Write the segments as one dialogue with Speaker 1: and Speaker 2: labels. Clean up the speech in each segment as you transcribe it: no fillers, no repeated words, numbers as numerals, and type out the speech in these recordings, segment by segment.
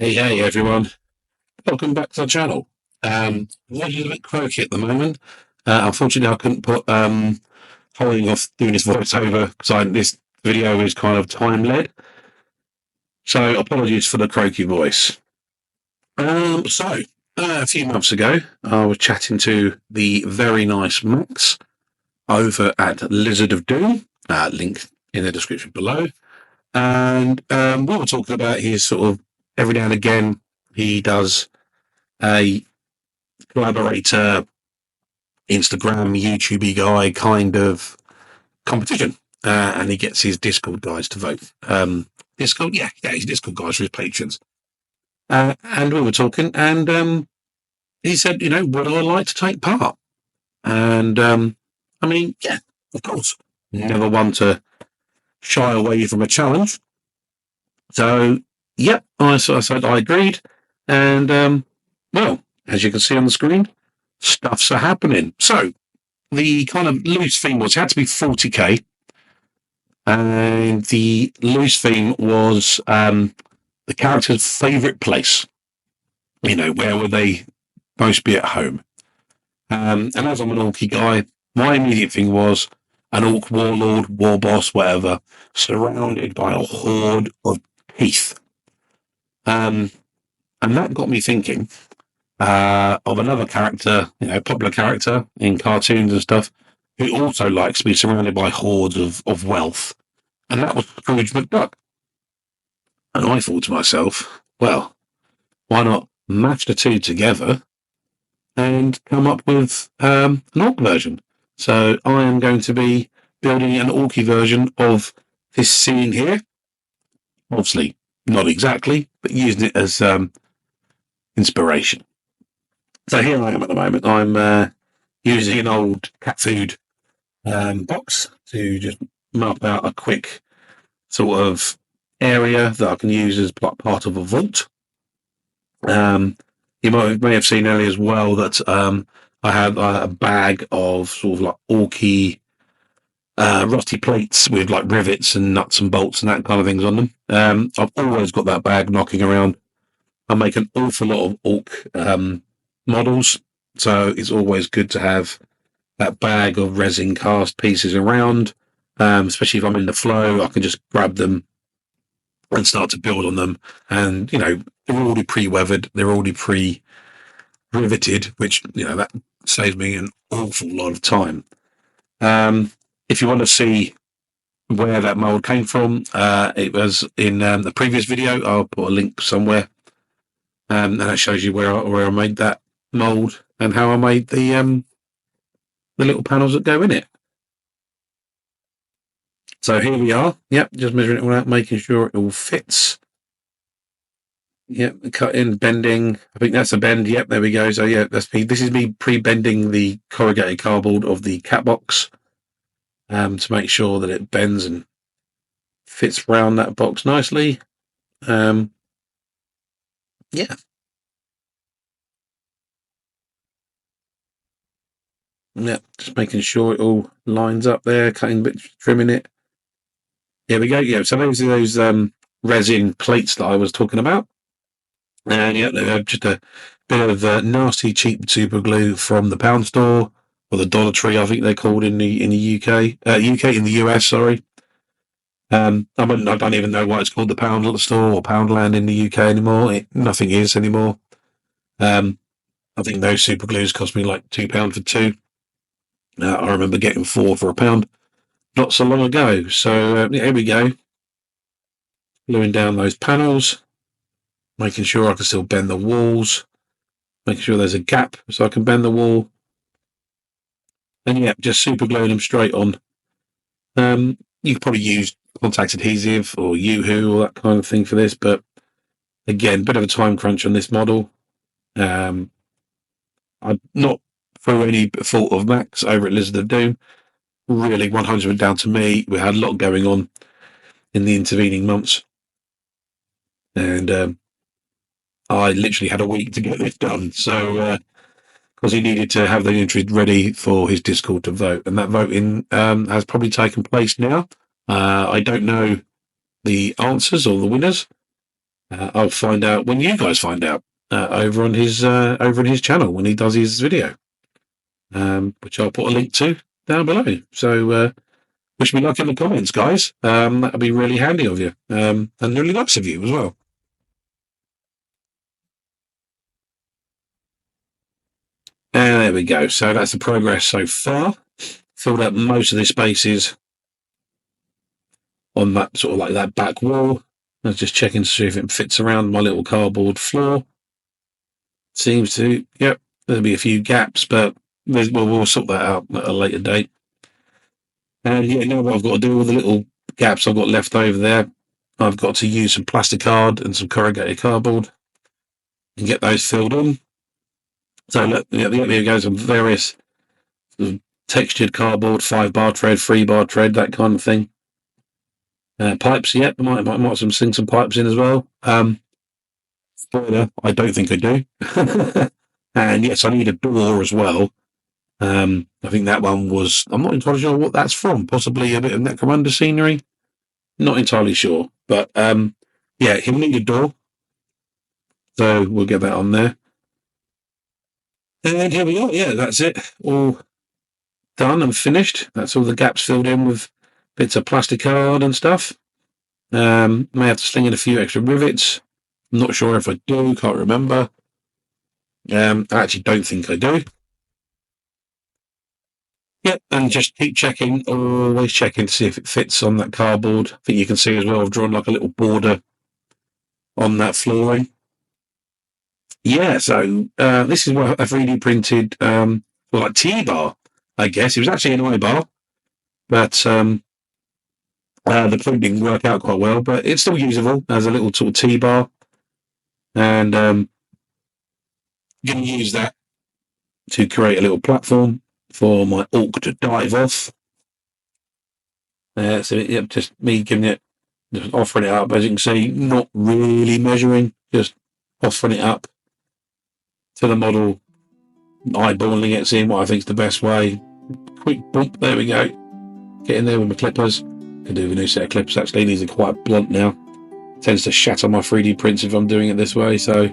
Speaker 1: Hey everyone, welcome back to the channel. Voice is a bit croaky at the moment. Unfortunately, I couldn't put holding off doing this voiceover because this video is kind of time led. So apologies for the croaky voice. A few months ago, I was chatting to the very nice Max over at Lizard of Doom. Link in the description below. And we were talking about his sort of every now and again he does a collaborator, Instagram, YouTube guy kind of competition. And he gets his Discord guys to vote. Discord? Yeah, his Discord guys for his patrons. And we were talking, and he said, would I like to take part? And I mean, yeah, of course. Never one to shy away from a challenge. So, yep, I said I agreed. And, well, as you can see on the screen, stuff's happening. So, the kind of loose theme was it had to be 40k. And the loose theme was the character's favourite place. Where would they most be at home? And as I'm an orky guy, my immediate thing was an orc warlord, war boss, whatever, surrounded by a horde of teeth. And that got me thinking of another character, popular character in cartoons and stuff, who also likes to be surrounded by hordes of wealth. And that was Scrooge McDuck. And I thought to myself, well, why not match the two together and come up with an orc version? So I am going to be building an orky version of this scene here. Obviously, not exactly, but using it as inspiration. So here I am at the moment. I'm using an old cat food box to just map out a quick sort of area that I can use as part of a vault. You may have seen earlier as well that I have a bag of sort of like orky rusty plates with like rivets and nuts and bolts and that kind of things on them. I've always got that bag knocking around. I make an awful lot of orc models, so it's always good to have that bag of resin cast pieces around, especially if I'm in the flow. I can just grab them and start to build on them. And, they're already pre-weathered, they're already pre-riveted, which, that saves me an awful lot of time. If you want to see where that mold came from, it was in the previous video. I'll put a link somewhere. And that shows you where I made that mold and how I made the little panels that go in it. So here we are. Yep, just measuring it all out, making sure it all fits. Yep, cutting, bending. I think that's a bend. Yep, there we go. So yeah, this is me pre-bending the corrugated cardboard of the cat box to make sure that it bends and fits around that box nicely. Yeah. Yeah, just making sure it all lines up there, cutting bits, trimming it. There we go. Yeah, so those are those resin plates that I was talking about. And yeah, they're just a bit of nasty cheap super glue from the pound store or the Dollar Tree, I think they're called in the UK, in the US. Sorry, I don't even know why it's called the Pound Store or Poundland in the UK anymore. Nothing is anymore. I think those super glues cost me like £2 for two. I remember getting 4 for £1 not so long ago. So here we go, gluing down those panels, making sure I can still bend the walls, making sure there's a gap so I can bend the wall, and yeah, just super gluing them straight on. You could probably use contact adhesive or Yoo-hoo or that kind of thing for this, but again, bit of a time crunch on this model. I'm not through any fault of Max over at Lizard of Doom. Really 100% down to me. We had a lot going on in the intervening months, and I literally had a week to get this done. So because he needed to have the entries ready for his Discord to vote, and that voting has probably taken place now. I don't know the answers or the winners, I'll find out when you guys find out over on his channel when he does his video, which I'll put a link to down below. So wish me luck in the comments, guys. That'll be really handy of you, and really nice of you as well. And there we go. So that's the progress so far. Filled up most of the spaces on that sort of like that back wall. I was just checking to see if it fits around my little cardboard floor. Seems to, yep. There'll be a few gaps, but we'll sort that out at a later date. And yeah, now what I've got to do with the little gaps I've got left over there, I've got to use some plastic card and some corrugated cardboard and get those filled in. So look, there goes some various textured cardboard, 5-bar thread, 3-bar thread, that kind of thing. Pipes, yep, I might sing some pipes in as well. Spoiler, I don't think I do. And yes, I need a door as well. I think that one was, I'm not entirely sure what that's from, possibly a bit of Necromunda scenery. Not entirely sure. But yeah, he'll need a door. So we'll get that on there. And here we are, yeah, that's it. All done and finished. That's all the gaps filled in with bits of plastic card and stuff. May have to sling in a few extra rivets. I'm not sure if I do, can't remember. I actually don't think I do. Yep, and just keep checking, always checking to see if it fits on that cardboard. I think you can see as well, I've drawn like a little border on that flooring. Yeah, so this is what I've 3D printed, like T-bar, I guess. It was actually an I-bar, but the print didn't work out quite well, but it's still usable as a little sort of T-bar. And going to use that to create a little platform for my Ork to dive off. So yep, just me giving it, just offering it up, as you can see, not really measuring, just offering it up to the model, eyeballing it, seeing what I think is the best way. Quick bump, there we go. Get in there with my clippers. Can do with a new set of clippers actually. These are quite blunt now. Tends to shatter my 3D prints if I'm doing it this way. So,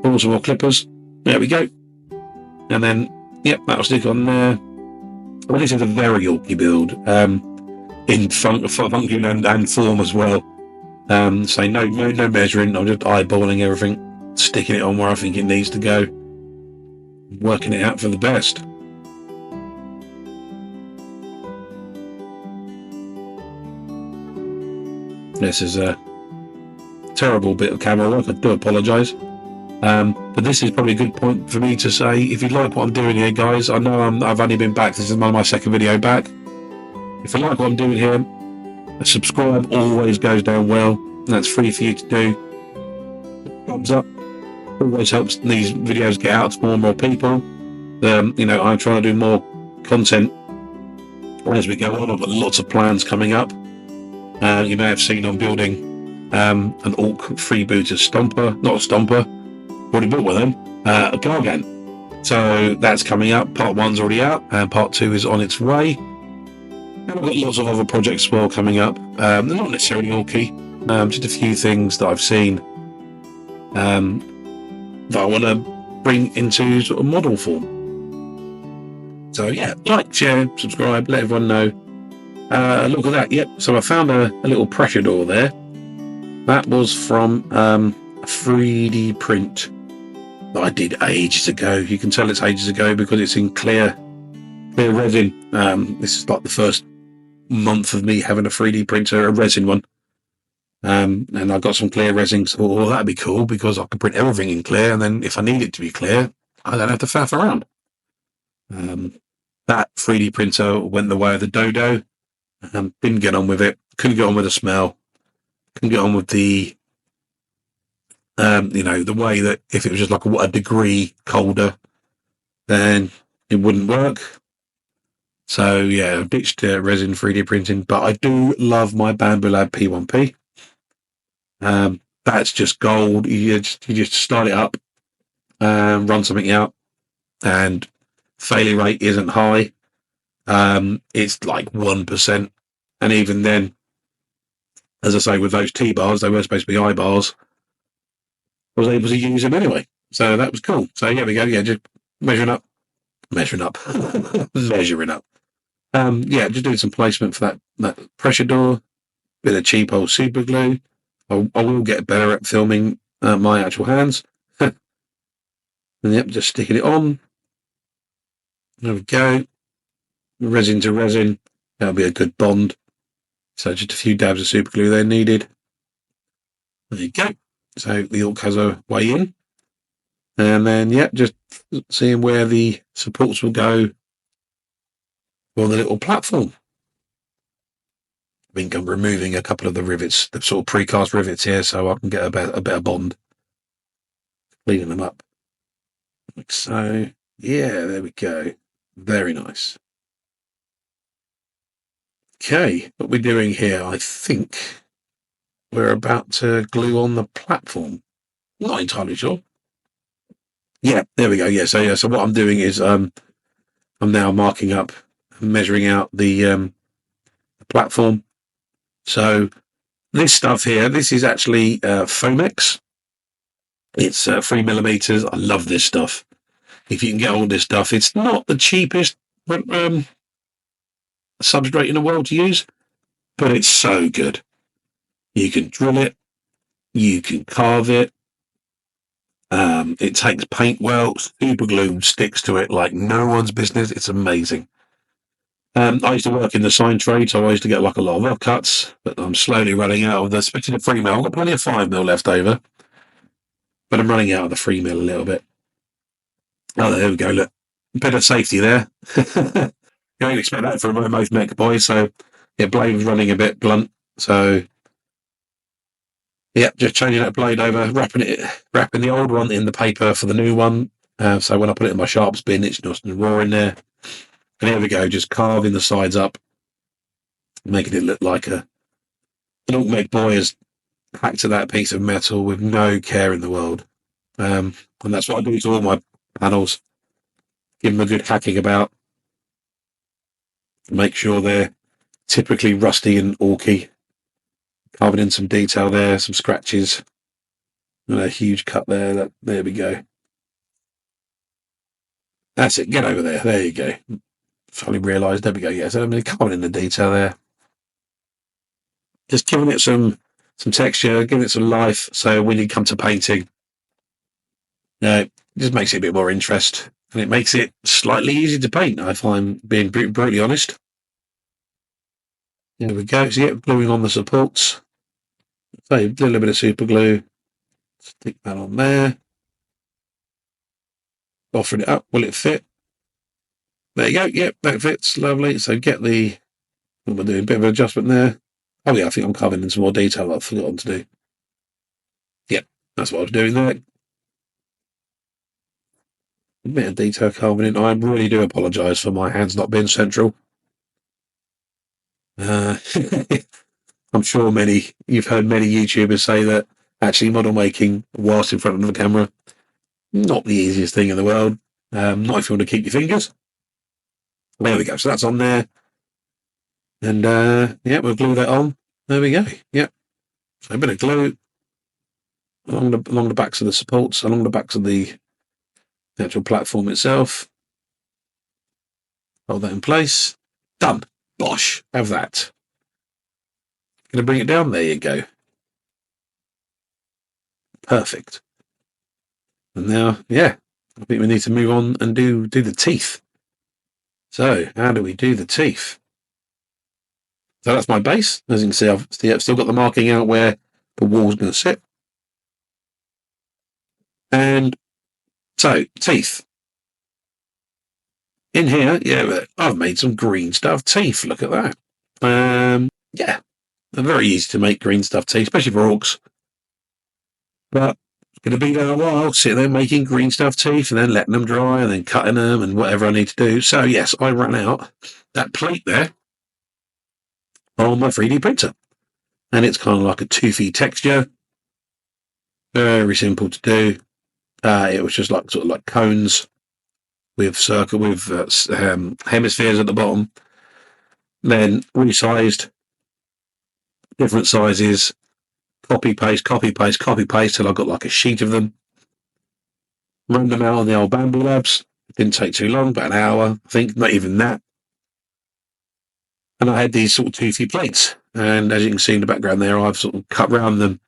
Speaker 1: pull some more clippers. There we go. And then, yep, that'll stick on there. Well, this is a very orky build, in function and form as well. So no measuring. I'm just eyeballing everything, sticking it on where I think it needs to go, working it out for the best. This is a terrible bit of camera work, I do apologise. But this is probably a good point for me to say, if you like what I'm doing here, guys, I know I've only been back, this is my second video back. If you like what I'm doing here, a subscribe always goes down well, and that's free for you to do. Thumbs up always helps these videos get out to more and more people. You know, I'm trying to do more content as we go on. I've got lots of plans coming up. You may have seen I'm building an Ork freebooter Stomper, not a Stomper, already built with them, a Gargant. So that's coming up. Part 1's already out, and Part 2 is on its way. And I've got lots of other projects as well coming up. They're not necessarily orky, just a few things that I've seen that I want to bring into sort of model form. So yeah, like, share, subscribe, let everyone know. Look at that, yep, so I found a little pressure door there. That was from a 3D print that I did ages ago. You can tell it's ages ago because it's in clear resin. This is like the first month of me having a 3D printer, a resin one. And I got some clear resin, so well, that'd be cool because I can print everything in clear, and then if I need it to be clear, I don't have to faff around. That 3D printer went the way of the dodo. Didn't get on with it. Couldn't get on with the smell. Couldn't get on with the, you know, the way that if it was just like a degree colder, then it wouldn't work. So yeah, I ditched resin 3D printing, but I do love my Bambu Lab P1P. That's just gold. You just start it up, run something out, and failure rate isn't high. It's like 1%, and even then, as I say, with those T-bars, they were supposed to be I-bars. I was able to use them anyway. So that was cool. So here we go. Yeah, just measuring up, measuring up. Yeah, just doing some placement for that pressure door. Bit of cheap old super glue. I will get better at filming my actual hands. And yep, just sticking it on. There we go. Resin to resin. That'll be a good bond. So just a few dabs of super glue there needed. There you go. So the Ork has a way in. And then, yeah, just seeing where the supports will go on the little platform. I think I'm removing a couple of the rivets, the sort of precast rivets here, so I can get a better bond. Cleaning them up. Like so. Yeah, there we go. Very nice. Okay, what we're doing here, I think we're about to glue on the platform. Not entirely sure. Yeah, there we go. Yeah, so what I'm doing is I'm now marking up, measuring out the platform. So this stuff here, this is actually Fomex. It's 3mm. I love this stuff. If you can get all this stuff, it's not the cheapest substrate in the world to use, but it's so good. You can drill it, you can carve it. It takes paint well. Super glue sticks to it like no one's business. It's amazing. I used to work in the sign trade, so I used to get like a lot of offcuts, but I'm slowly running out of the, especially the 3mm. I've got plenty of 5mm left over, but I'm running out of the 3mm a little bit. Oh, there we go. Look, bit of safety there. You don't expect that from most mech boys. So, yeah, blade was running a bit blunt. So, yeah, just changing that blade over, wrapping the old one in the paper for the new one. So when I put it in my sharps bin, it's just raw in there. And there we go, just carving the sides up, making it look like an Ork mech boy has hacked to that piece of metal with no care in the world. And that's what I do to all my panels. Give them a good hacking about. Make sure they're typically rusty and orky. Carving in some detail there, some scratches. And a huge cut there. There we go. That's it. Get over there. There you go. Finally realised. There we go. Yeah, so I'm carving in the detail there. Just giving it some texture, giving it some life. So when you come to painting, it just makes it a bit more interest. And it makes it slightly easier to paint, if I'm being brutally honest. There we go. So, yeah, gluing on the supports. So, a little bit of super glue. Stick that on there. Offering it up. Will it fit? There you go. Yep, that fits. Lovely. So, get the. What am I doing? A bit of an adjustment there. Oh, yeah, I think I'm covering in some more detail that I've forgotten to do. Yep, that's what I was doing there. A bit of detail carving in. I really do apologise for my hands not being central. I'm sure you've heard many YouTubers say that actually model making whilst in front of the camera, not the easiest thing in the world. Not if you want to keep your fingers. There we go. So that's on there. And yeah, we'll glue that on. There we go. Yep. So a bit of glue along the backs of the supports, along the backs of the actual platform itself. Hold that in place. Done. Bosh. Have that. Gonna bring it down. There you go. Perfect. And now, yeah, I think we need to move on and do the teeth. So, how do we do the teeth? So that's my base. As you can see, I've still got the marking out where the wall's going to sit. And so, teeth. In here, yeah, I've made some green stuff teeth. Look at that. Yeah, they're very easy to make green stuff teeth, especially for orcs. But it's going to be there a while, sitting there making green stuff teeth and then letting them dry and then cutting them and whatever I need to do. So, yes, I ran out that plate there on my 3D printer. And it's kind of like a toothy texture. Very simple to do. It was just like sort of like cones with hemispheres at the bottom. Then resized, different sizes, copy, paste, copy, paste, copy, paste till I got like a sheet of them. Run them out on the old Bamboo Labs. It didn't take too long, about an hour, I think, not even that. And I had these sort of toothy plates. And as you can see in the background there, I've sort of cut round them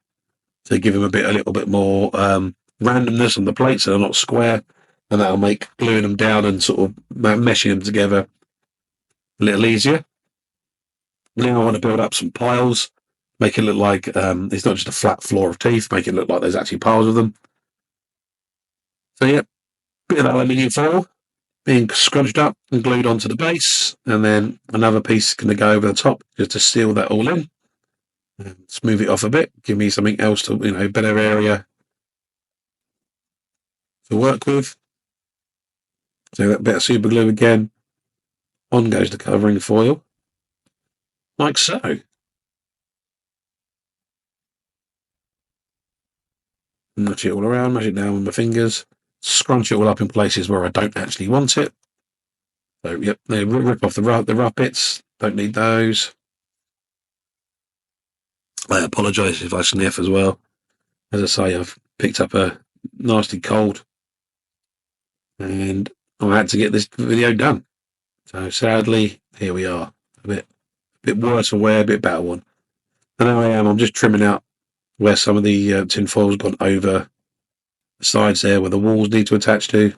Speaker 1: to give them a little bit more randomness on the plates, so they're not square. And that'll make gluing them down and sort of meshing them together a little easier. Now I want to build up some piles, make it look like it's not just a flat floor of teeth, make it look like there's actually piles of them. So yeah, bit of aluminium foil being scrunched up and glued onto the base, and then another piece going to go over the top just to seal that all in. And smooth it off a bit, give me something else to, better area to work with. So that bit of super glue again. On goes the covering foil, like so. Nudge it all around, mash it down with my fingers, scrunch it all up in places where I don't actually want it. So, yep, they rip off the rough bits, don't need those. I apologise if I sniff as well. As I say, I've picked up a nasty cold and I had to get this video done. So sadly, here we are. A bit worse for wear, a bit better one. And now I'm just trimming out where some of the tin foil's gone over the sides there where the walls need to attach to.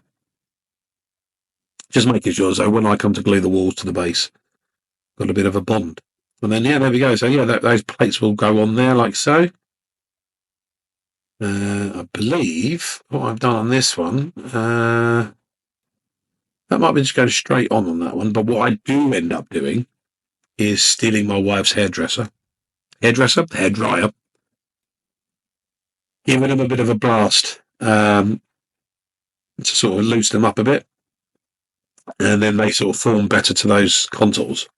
Speaker 1: Just making sure so when I come to glue the walls to the base, got a bit of a bond. And then, yeah, there we go. So, yeah, those plates will go on there like so. I believe what I've done on this one, that might be just going straight on that one. But what I do end up doing is stealing my wife's hair dryer, giving them a bit of a blast to sort of loosen them up a bit. And then they sort of form better to those contours.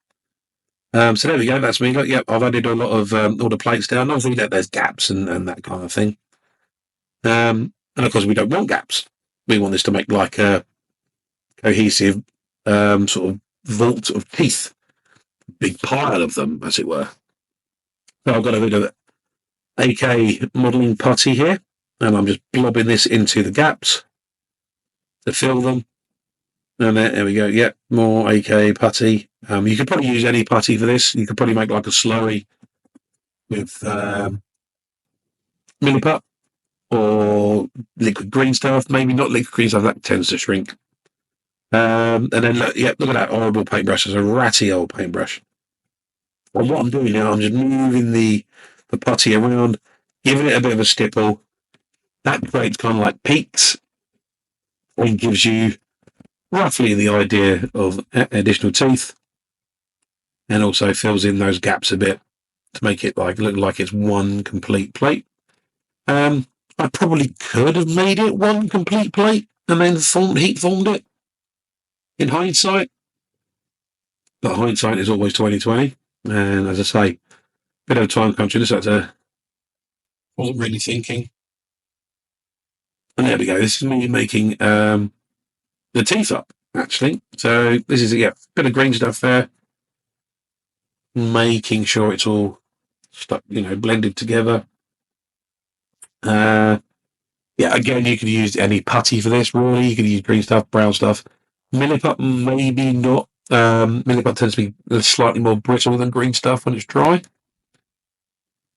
Speaker 1: So there we go. That's me. Look, yep, I've added a lot of all the plates down. Obviously, there's gaps and that kind of thing. And of course, we don't want gaps. We want this to make like a cohesive sort of vault of teeth, big pile of them, as it were. So I've got a bit of AK modelling putty here, and I'm just blobbing this into the gaps to fill them. And there we go. Yep, more AK putty. You could probably use any putty for this. You could probably make like a slurry with milliput or liquid green stuff. Maybe not liquid green stuff, that tends to shrink. And then look at that horrible paintbrush. It's a ratty old paintbrush. And what I'm doing now, I'm just moving the putty around, giving it a bit of a stipple. That creates kind of like peaks and gives you roughly the idea of additional teeth, and also fills in those gaps a bit to make it look like it's one complete plate. I probably could have made it one complete plate and then heat formed it in hindsight, but hindsight is always 2020. And as I say, bit of a time crunch. Wasn't really thinking. And there we go. This is me making the teeth up, actually. So this is a bit of green stuff there, making sure it's all stuck, blended together. Again, you could use any putty for this, really. You could use green stuff, brown stuff. Milliput, maybe not. Milliput tends to be slightly more brittle than green stuff when it's dry.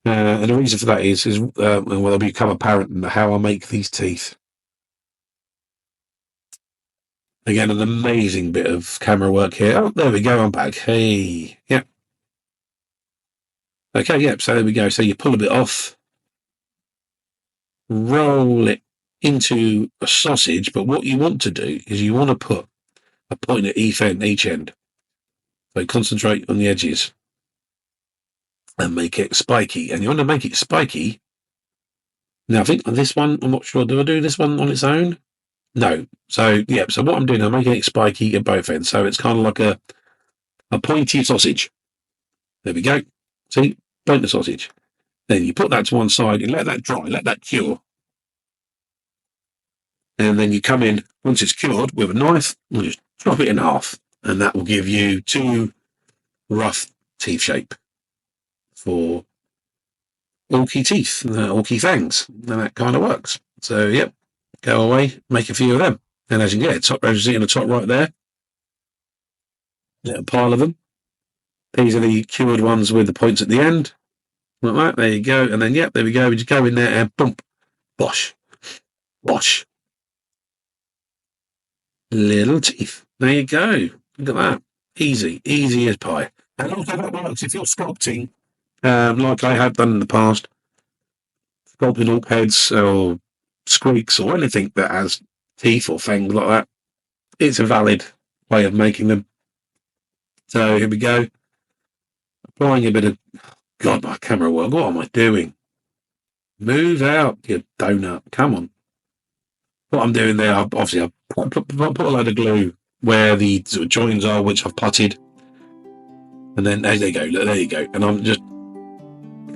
Speaker 1: And the reason for that is it'll become apparent in how I make these teeth. Again, an amazing bit of camera work here. Oh, there we go. I'm back. Hey, yep. Okay, yep. So there we go. So you pull a bit off, roll it into a sausage. But what you want to do is you want to put a point at each end. So concentrate on the edges and make it spiky. And you want to make it spiky. Now, I think on this one, I'm not sure. Do I do this one on its own? No. So, so what I'm doing, I'm making it spiky at both ends. So it's kind of like a pointy sausage. There we go. See? Point the sausage. Then you put that to one side, you let that dry, let that cure. And then you come in, once it's cured, with a knife, and just chop it in half. And that will give you two rough teeth shape for orky teeth, orky fangs, and that kind of works. So, yep, go away, make a few of them. And as you can get, top, as you see in the top right there, little pile of them. These are the cured ones with the points at the end. Like that, there you go. And then, yep, there we go. We just go in there and bump, bosh, bosh. Little teeth. There you go. Look at that. Easy, easy as pie. And also that works if you're sculpting, like I have done in the past, sculpting orc heads or squeaks or anything that has teeth or fangs like that. It's a valid way of making them. So here we go. Applying a bit of... God, my camera work. What am I doing? Move out, you donut. Come on. What I'm doing there, obviously, I've put a load of glue where the sort of joins are, which I've putted. And then, there you go, look, there you go. And I'm just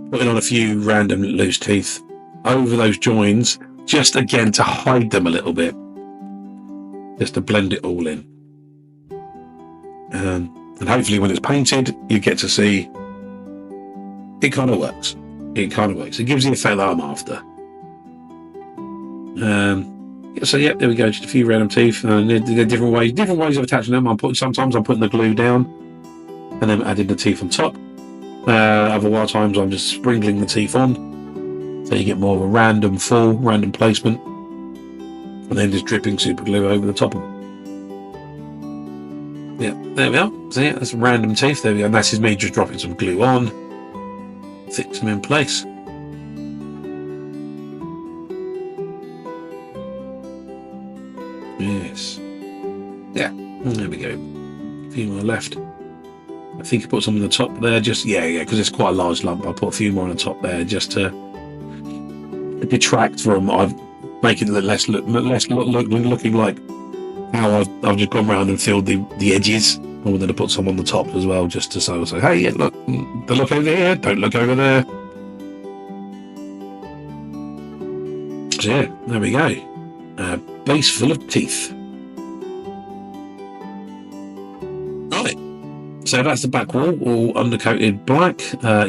Speaker 1: putting on a few random loose teeth over those joins, just again to hide them a little bit. Just to blend it all in. And hopefully when it's painted, you get to see it kind of works. It kind of works. It gives you the effect that I'm after. So yeah, there we go. Just a few random teeth. And there are different ways of attaching them. Sometimes I'm putting the glue down and then adding the teeth on top. Other times I'm just sprinkling the teeth on, so you get more of a random placement, and then just dripping super glue over the top of it. Yeah, there we are. So yeah, that's random teeth. There we go. And that's me just dropping some glue on, fix them in place. Yes. Yeah, there we go. A few more left. I think I put some on the top there, just because it's quite a large lump. I'll put a few more on the top there just to detract from making it less looking like how I've just gone around and filled the edges. I wanted to put some on the top as well, just to say, hey, yeah, look over there, don't look over there. So yeah, there we go. Base full of teeth. Right. So that's the back wall, all undercoated black,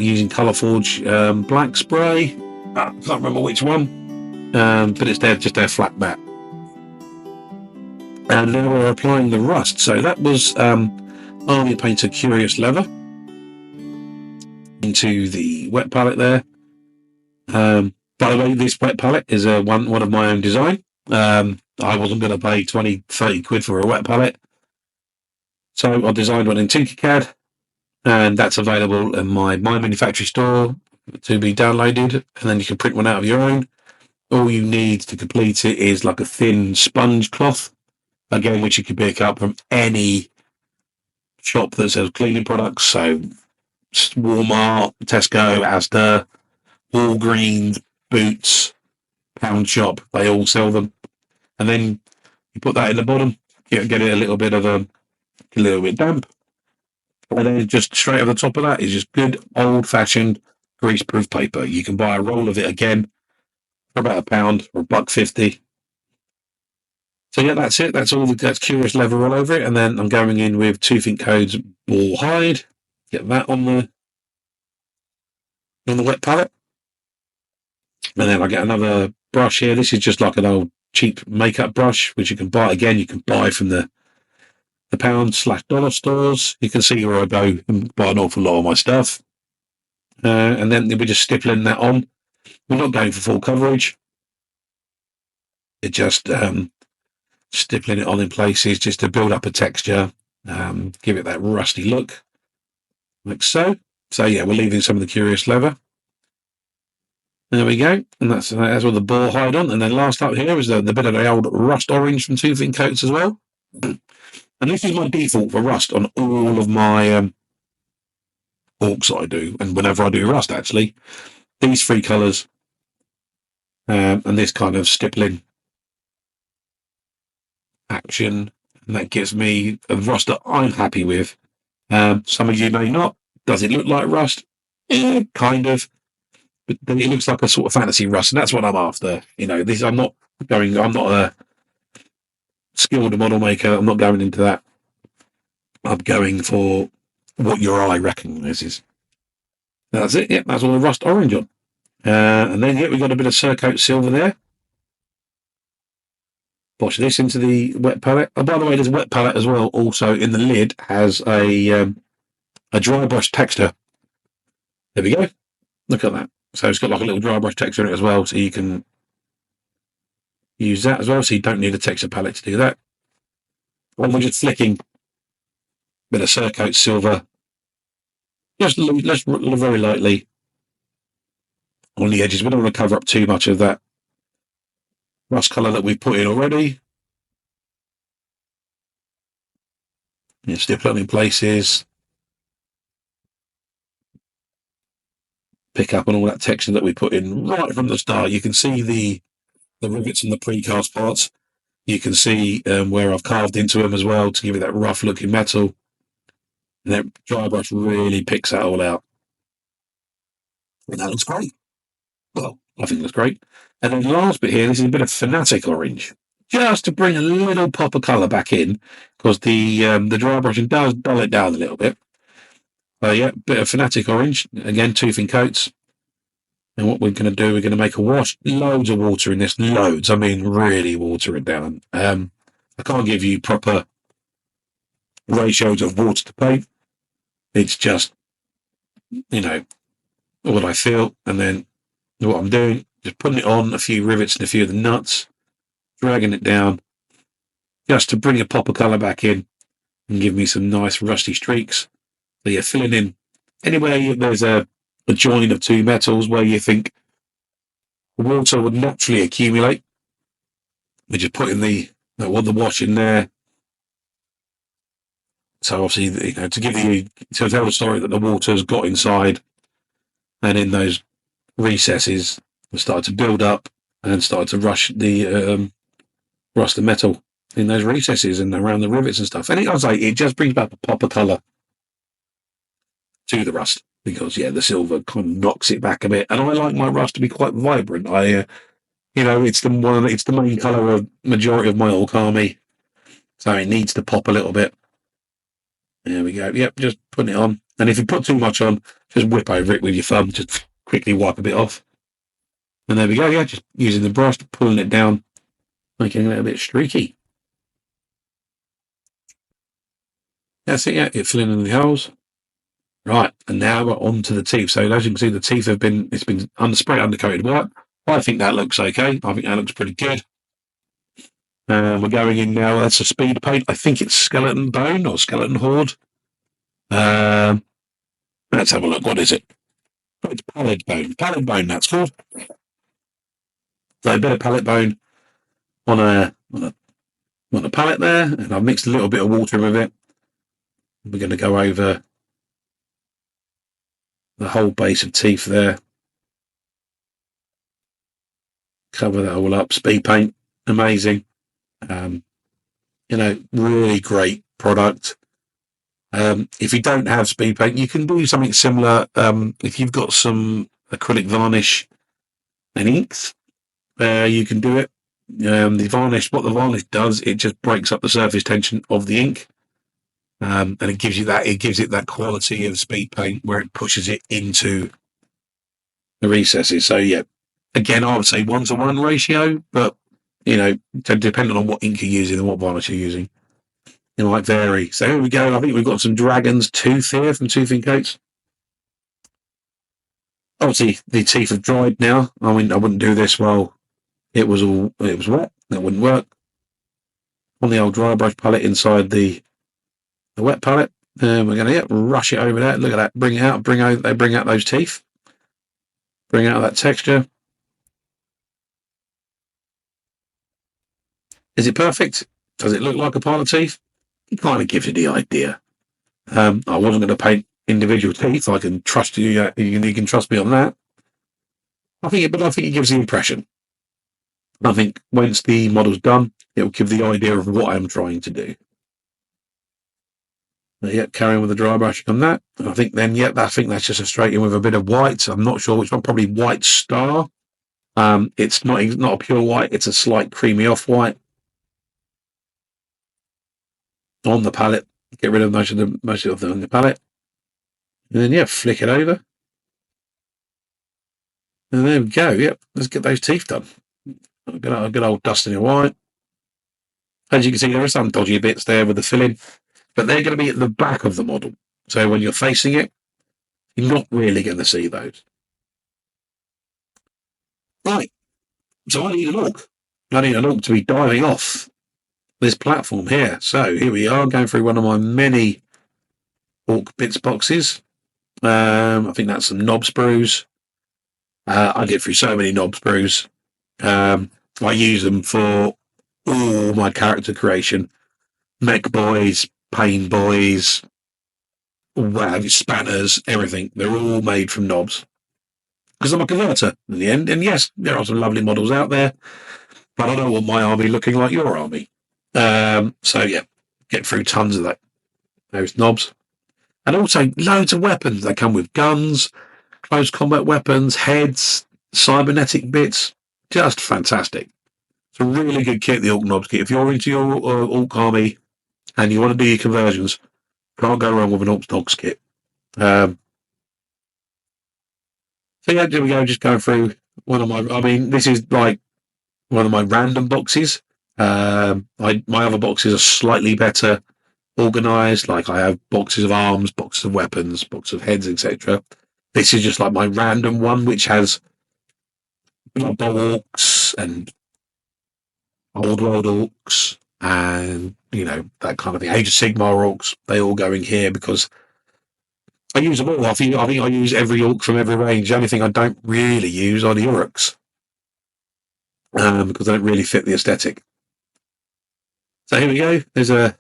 Speaker 1: using Colourforge black spray. I can't remember which one, but it's there, just their flat mat. And now we're applying the rust. So that was Army Painter Curious Leather into the wet palette there. By the way, this wet palette is one of my own design. I wasn't going to pay 20-30 quid for a wet palette, so I designed one in Tinkercad, and that's available in my Manufactory store to be downloaded, and then you can print one out of your own. All you need to complete it is like a thin sponge cloth, again, which you can pick up from any shop that sells cleaning products, so Walmart, Tesco, Asda, Walgreens, Boots, Pound Shop, they all sell them. And then you put that in the bottom, get it a little bit damp, and then just straight over the top of that is just good old-fashioned greaseproof paper. You can buy a roll of it again for about £1 or $1.50. So yeah, that's it. That's all. That's Curious Leather all over it. And then I'm going in with Tooth Ink Code's Ball Hide. Get that on the wet palette. And then I get another brush here. This is just like an old cheap makeup brush, which you can buy again. You can buy from the pound/dollar stores. You can see where I go and buy an awful lot of my stuff. And then we're just stippling that on. We're not going for full coverage. It just stippling it on in places just to build up a texture, give it that rusty look, like so. So yeah, we're leaving some of the Curious Leather. There we go, and that's all the Ball Hide on. And then last up here is the bit of the old Rust Orange from Tooth Ink Coats as well. And this is my default for rust on all of my orcs that I do, and whenever I do rust, actually, these three colours and this kind of stippling action, and that gives me a rust that I'm happy with. Some of you may not. Does it look like rust? Yeah, kind of. But then it looks like a sort of fantasy rust, and that's what I'm after. You know, I'm not a skilled model maker. I'm not going into that. I'm going for what your eye recognises. That's it. Yeah, that's all the Rust Orange on. And then, yeah, we've got a bit of Cerakote silver there. Wash this into the wet palette. Oh, by the way, there's a wet palette as well. Also, in the lid has a dry brush texture. There we go. Look at that. So it's got like a little dry brush texture in it as well, so you can use that as well. So you don't need a texture palette to do that. And we're just flicking a bit of Cerakote silver, just very lightly on the edges. We don't want to cover up too much of that rust colour that we've put in already. You stipple it in places. Pick up on all that texture that we put in right from the start. You can see the rivets and the precast parts. You can see where I've carved into them as well to give it that rough looking metal. And that dry brush really picks that all out. And that looks great. Well, I think it looks great. And then the last bit here, this is a bit of Fanatic Orange, just to bring a little pop of colour back in, because the dry brushing does dull it down a little bit. Yeah, bit of Fanatic Orange, again, toothing coats. And what we're going to do, we're going to make a wash. Loads of water in this, loads. I mean, really water it down. I can't give you proper ratios of water to paint. It's just, what I feel, and then what I'm doing, just putting it on a few rivets and a few of the nuts, dragging it down, just to bring a pop of colour back in and give me some nice rusty streaks. So you're filling in anywhere there's a join of two metals where you think water would naturally accumulate. We're just putting the wash in there. So obviously, to tell the story that the water's got inside, and in those recesses, we started to build up and started to rust the metal in those recesses and around the rivets and stuff. And it just brings back a pop of colour to the rust, because the silver kind of knocks it back a bit. And I like my rust to be quite vibrant. It's the main colour of majority of my origami, so it needs to pop a little bit. There we go. Yep, just putting it on. And if you put too much on, just whip over it with your thumb. Just quickly wipe a bit off. And there we go. Yeah, just using the brush, pulling it down, making it a little bit streaky. That's it. Yeah, you're filling in the holes. Right, and now we're on to the teeth. So as you can see, the teeth it's been spray undercoated white. I think that looks okay. I think that looks pretty good. We're going in now. That's a speed paint. I think it's skeleton bone or skeleton horde. Let's have a look. What is it? Oh, it's pallid bone. Pallid bone, that's called. So a bit of pallid bone on a palette there, and I've mixed a little bit of water with it. We're going to go over the whole base of teeth there. Cover that all up. Speed paint, amazing. Really great product. If you don't have speed paint, you can do something similar. If you've got some acrylic varnish and inks, you can do it. What the varnish does, it just breaks up the surface tension of the ink, and it gives it that quality of speed paint where it pushes it into the recesses. So yeah, again, I would say 1-to-1 ratio, but depending on what ink you're using and what varnish you're using, it might vary. So here we go. I think we've got some dragon's tooth here from Toothing Coats. Obviously, the teeth have dried now. I mean, I wouldn't do this while it was wet. That wouldn't work. On the old dry brush palette inside the wet palette, we're going to rush it over that. Look at that. Bring it out. Bring out those teeth. Bring out that texture. Is it perfect? Does it look like a pile of teeth? It kind of gives you the idea. I wasn't going to paint individual teeth. I can trust you. You can trust me on that. I think it gives the impression. I think once the model's done, it will give the idea of what I'm trying to do. Carrying with the dry brush on that. And I think then, I think that's just a straight in with a bit of white. I'm not sure which one. Probably White Star. It's not a pure white. It's a slight creamy off white on the palette. Get rid of most of them on the palette, and then flick it over. And there we go. Yep, let's get those teeth done. A good old dusting in white. As you can see, there are some dodgy bits there with the filling, but they're going to be at the back of the model. So when you're facing it, you're not really going to see those. Right. So I need an Ork. I need an Ork to be diving off this platform here. So here we are, going through one of my many Ork bits boxes. I think that's some knob sprues. I get through so many knob sprues. I use them for all my character creation. Mech boys, pain boys, spanners, everything. They're all made from knobs. Because I'm a converter in the end. And yes, there are some lovely models out there, but I don't want my army looking like your army. So yeah, get through tons of those knobs. And also loads of weapons. They come with guns, close combat weapons, heads, cybernetic bits. Just fantastic. It's a really good kit, the Ork Knobs kit. If you're into your Ork army and you want to do your conversions, can't go wrong with an Ork Knobs kit. So yeah, there we go. Just going through this is like one of my random boxes. My other boxes are slightly better organised. Like I have boxes of arms, boxes of weapons, boxes of heads, etc. This is just like my random one, which has Blood Bowl Orks and Old World Orks and, that kind of thing. Age of Sigmar Orks, they all go in here because I use them all. I think I use every Ork from every range. The only thing I don't really use are the Uruks because they don't really fit the aesthetic. So here we go. There's the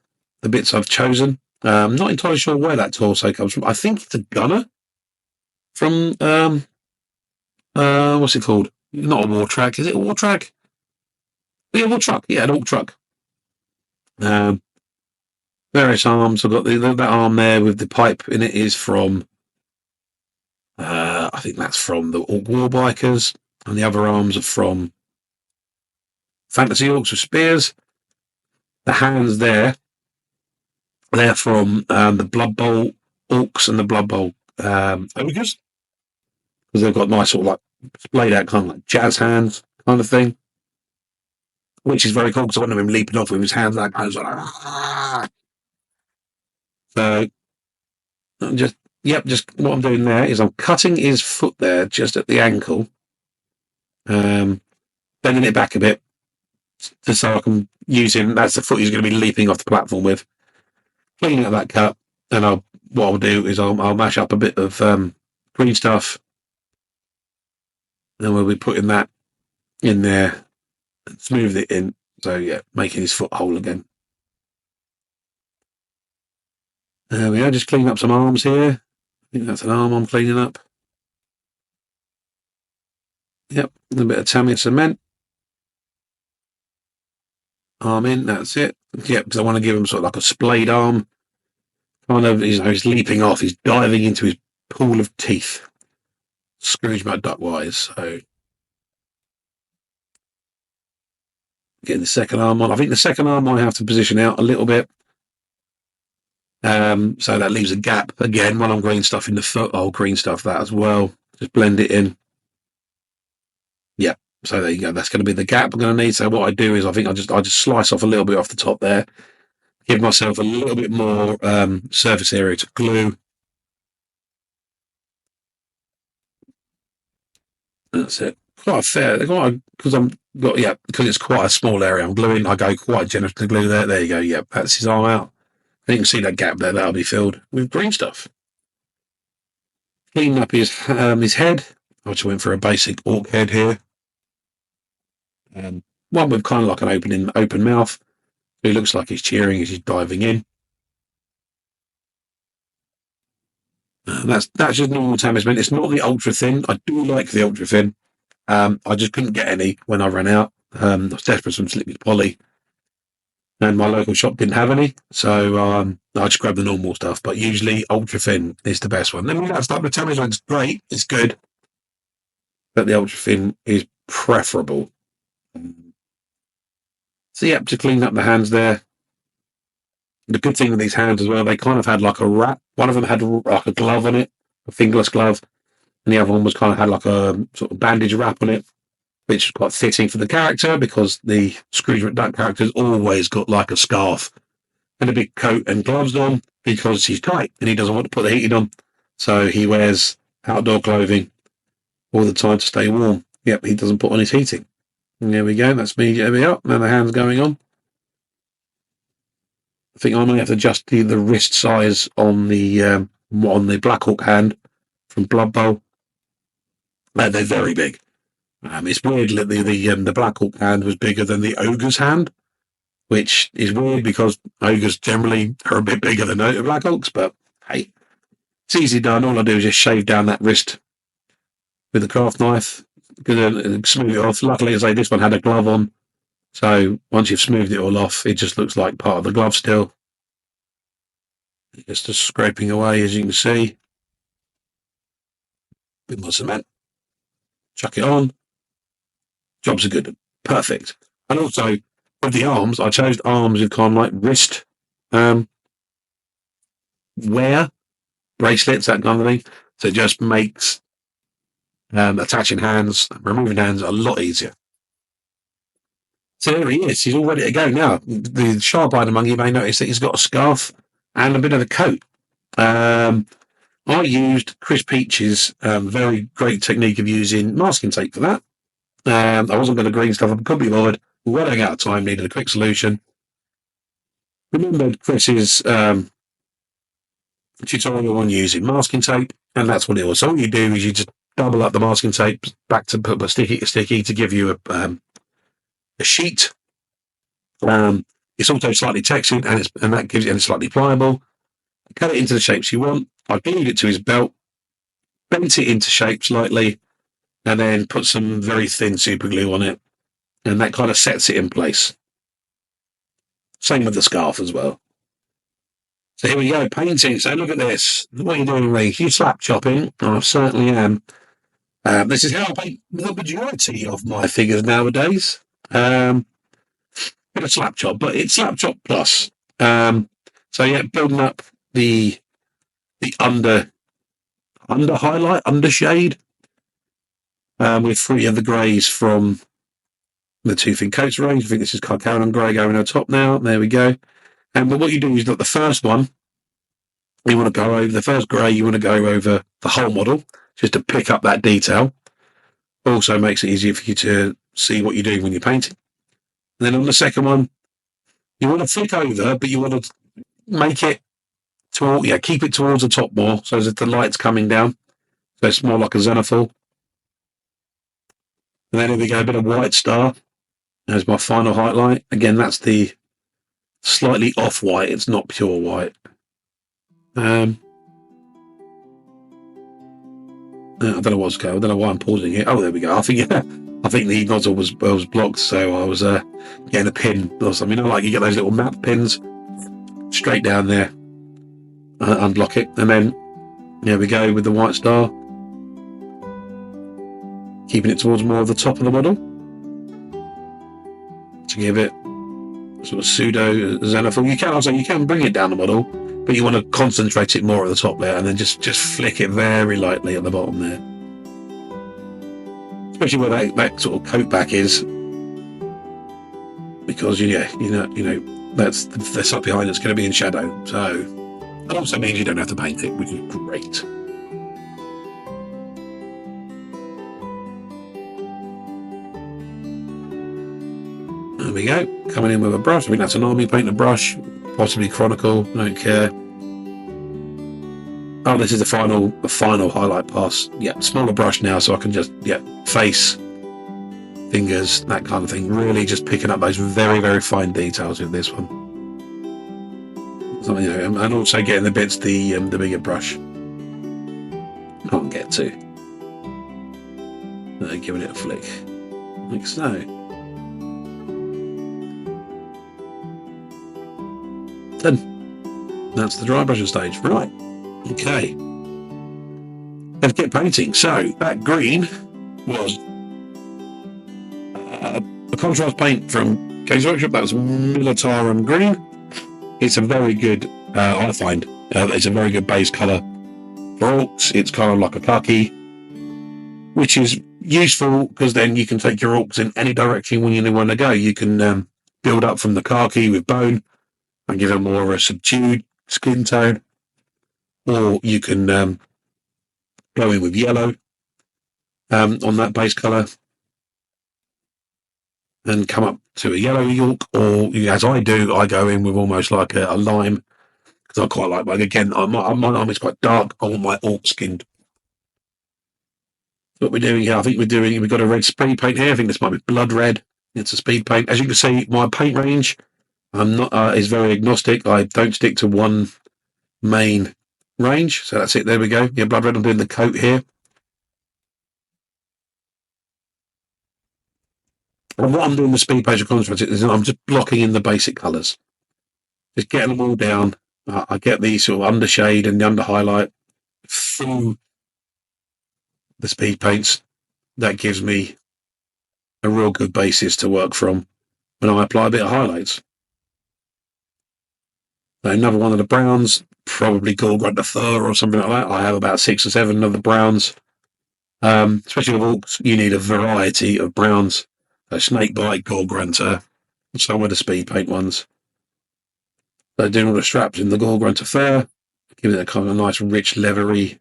Speaker 1: bits I've chosen. I'm not entirely sure where that torso comes from. I think it's a gunner from, what's it called? Not a war track. Is it a war track? Yeah, war truck. Yeah, an Ork truck. Various arms. I've got that arm there with the pipe in it is from, I think that's from the Ork War Bikers, and the other arms are from Fantasy Orks with spears. The hands there, they're from the Blood Bowl Orks and the Blood Bowl Ogres, because they've got nice sort of like splayed out kind of like jazz hands kind of thing, which is very cool because I want him leaping off with his hands like that. So just what I'm doing there is I'm cutting his foot there just at the ankle, bending it back a bit just so I can use him. That's the foot he's going to be leaping off the platform with. Cleaning up that cut, and what I'll do is I'll mash up a bit of green stuff, and we'll be putting that in there and smooth it in. So yeah, making his foot whole again. There we are, just cleaning up some arms here. I think that's an arm I'm cleaning up. Yep, a little bit of Tamiya cement. Arm in, that's it. Yep, because I want to give him sort of like a splayed arm. Kind of, he's leaping off, he's diving into his pool of teeth. Scrooge McDuck wise, so. Getting the second arm on. I think the second arm I have to position out a little bit. So that leaves a gap again when I'm green stuff in the foot. I'll green stuff that as well. Just blend it in. Yeah. So there you go. That's going to be the gap I'm going to need. So what I do is I just slice off a little bit off the top there. Give myself a little bit more surface area to glue. That's it. Quite fair. Because it's quite a small area I'm gluing. I go quite generous to glue there. There you go. Yep, that's his arm out. You can see that gap there. That'll be filled with green stuff. Cleaning up his head. I just went for a basic Ork head here. One with kind of like an open mouth. He looks like he's cheering as he's diving in. That's just normal tamisman. It's not the ultra thin. I do like the ultra thin. I just couldn't get any when I ran out. I was desperate for some Slippy Poly, and my local shop didn't have any, so I just grabbed the normal stuff. But usually ultra thin is the best one. I mean, that stuff, the tamisman's great. It's good, but the ultra thin is preferable. So yeah, to clean up the hands there. The good thing with these hands as well, they kind of had like a wrap. One of them had like a glove on it, a fingerless glove. and the other one was kind of had like a sort of bandage wrap on it, which is quite fitting for the character because the Scrooge McDuck character's always got like a scarf and a big coat and gloves on because he's tight and he doesn't want to put the heating on. So he wears outdoor clothing all the time to stay warm. Yep, he doesn't put on his heating. And there we go. That's me. There we are. Now the hand's going on. I think I might have to adjust the wrist size on the Black Hawk hand from Blood Bowl. They're very big. It's weird that the Black Hawk hand was bigger than the Ogre's hand, which is weird because Ogres generally are a bit bigger than Black Hawks, but hey, it's easy done. All I do is just shave down that wrist with the craft knife, smooth it off. Luckily, as I say, this one had a glove on, so once you've smoothed it all off, it just looks like part of the glove still. Just scraping away, as you can see. Bit more cement. Chuck it on. Jobs are good. Perfect. And also, with the arms, I chose arms with kind of like wrist wear, bracelets, that kind of thing. So it just makes attaching hands, removing hands a lot easier. So there he is. He's all ready to go now. The sharp-eyed among you may notice that he's got a scarf and a bit of a coat. I used Chris Peach's very great technique of using masking tape for that. I wasn't going to green stuff up, couldn't be bothered. Running out of time, needed a quick solution. Remembered Chris's tutorial on using masking tape, and that's what it was. So all you do is you just double up the masking tape back to put sticky to sticky to give you a sheet. It's also slightly textured, and that gives it slightly pliable. Cut it into the shapes you want. I glued it to his belt, bent it into shape slightly, and then put some very thin super glue on it, and that kind of sets it in place. Same with the scarf as well. So here we go, painting. So look at this. What are you doing, Lee? You slap chopping? Oh, I certainly am. This is how I paint the majority of my figures nowadays. Bit of slap chop, but it's slap chop plus. So yeah, building up the under highlight, under shade, with 3 of the greys from the Two Fin Coats range. I think this is Carcharodon Grey going on top now. There we go. But what you do is that the first one, you want to go over the first grey, you want to go over the whole model just to pick up that detail. Also makes it easier for you to see what you're doing when you're painting. And then on the second one, you want to flick over, but you want to make it keep it towards the top more, so that the light's coming down. So it's more like a zenithal. And then here we go, a bit of white star as my final highlight. Again, that's the slightly off white, it's not pure white. I don't know what's going on. I don't know why I'm pausing it. Oh, there we go. I think the nozzle was blocked, so I was getting a pin or something. You know, like you get those little map pins straight down there. Unblock it, and then there we go with the white star. Keeping it towards more of the top of the model to give it sort of pseudo zenithal. You can bring it down the model, but you want to concentrate it more at the top there, and then just flick it very lightly at the bottom there, especially where that sort of coat back is, because you know that's the stuff behind it's going to be in shadow. So that also means you don't have to paint it, which is great. There we go, coming in with a brush. I think that's an army painter brush, possibly Chronicle, don't care. Oh, this is the final highlight pass. Yeah, smaller brush now, so I can just, face, fingers, that kind of thing. Really just picking up those very, very fine details with this one. So, and also getting the bits the bigger brush can't get to. Giving it a flick, like so. Done. That's the dry brushing stage. Right. Okay. Let's get painting. So that green was a contrast paint from Games Workshop. That was Militarum Green. It's a very good, I find, it's a very good base colour for orcs. It's kind of like a khaki. which is useful because then you can take your orcs in any direction when you want to go. You can build up from the khaki with bone and give them more of a subdued skin tone, or you can go in with yellow on that base colour and come up to a yellow York, or as I do, I go in with almost like a lime, because I quite like, again, my army's quite dark. I want my orc skinned. What we're doing here, I think we've got a red speed paint here. I think this might be blood red. It's a speed paint. As you can see, my paint range is very agnostic. I don't stick to one main range. So that's it. There we go. Yeah, blood red. I'm doing the coat here. And what I'm doing the speed paint contrast is I'm just blocking in the basic colours. Just getting them all down. I get the sort of undershade and the under highlight through the speed paints. That gives me a real good basis to work from when I apply a bit of highlights. Now, another one of the browns, probably Gorgrunter fur or something like that. I have about 6 or 7 of the browns. Especially with orcs, you need a variety of browns. Snakebite, Gorgrunter, some of the speed paint ones. So doing all the straps in the Gorgrunter fur, giving it a kind of nice, rich, leathery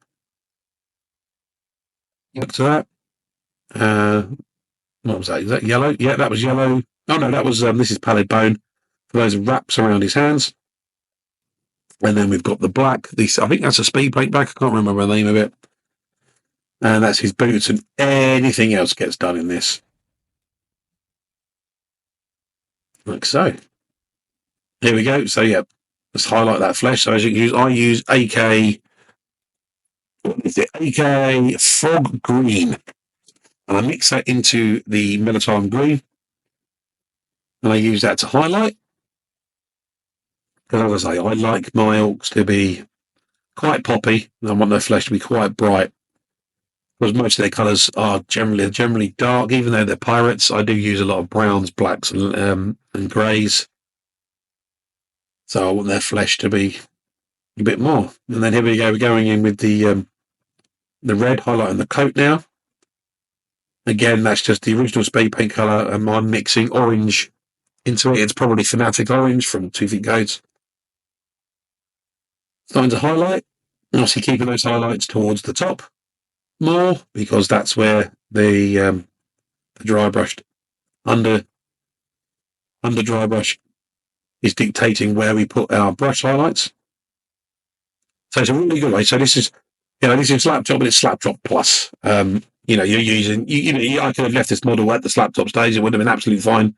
Speaker 1: look to that. What was that? Is that yellow? Yeah, that was yellow. Oh no, that was this is pallid bone for those wraps around his hands. And then we've got the black. I think that's a speed paint black. I can't remember the name of it. And that's his boots, and anything else gets done in this. Like so. Here we go. So yeah, let's highlight that flesh. So as you can use, I use AK. What is it? AK Frog Green. And I mix that into the Melatonin Green. And I use that to highlight. Because as I say, I like my orcs to be quite poppy. And I want their flesh to be quite bright. Because most of their colours are generally dark. Even though they're pirates, I do use a lot of browns, blacks, and greys. So I want their flesh to be a bit more. And then here we go. We're going in with the red, highlighting the coat now. Again, that's just the original speed paint colour, and I'm mixing orange into it. It's probably Fanatic Orange from 2 Feet Codes. Starting to highlight. And obviously keeping those highlights towards the top more, because that's where the dry brushed under dry brush is dictating where we put our brush highlights. So it's a really good way. So this is slap top, but it's slap top plus. You're using. I could have left this model at the slap top stage; it would have been absolutely fine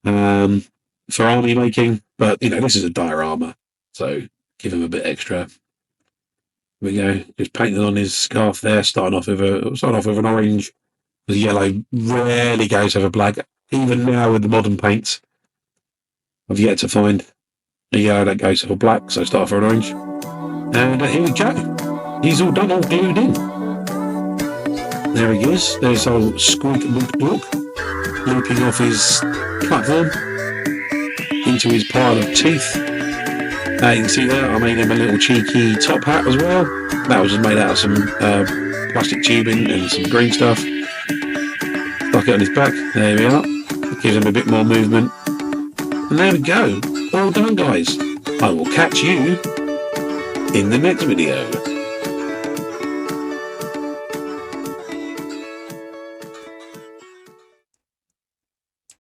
Speaker 1: for army making. But this is a diorama, so give him a bit extra. Here we go, just painting on his scarf there. Starting off with an orange. The yellow rarely goes over black. Even now with the modern paints, I've yet to find a yellow that goes over black. So start off with an orange, and here we go. He's all done, all glued in. There he is. There's old Squeak Book leaping off his platform into his pile of teeth. You can see there, I made him a little cheeky top hat as well. That was just made out of some plastic tubing and some green stuff. Stuck it on his back. There we are. It gives him a bit more movement. And there we go. All done, guys. I will catch you in the next video.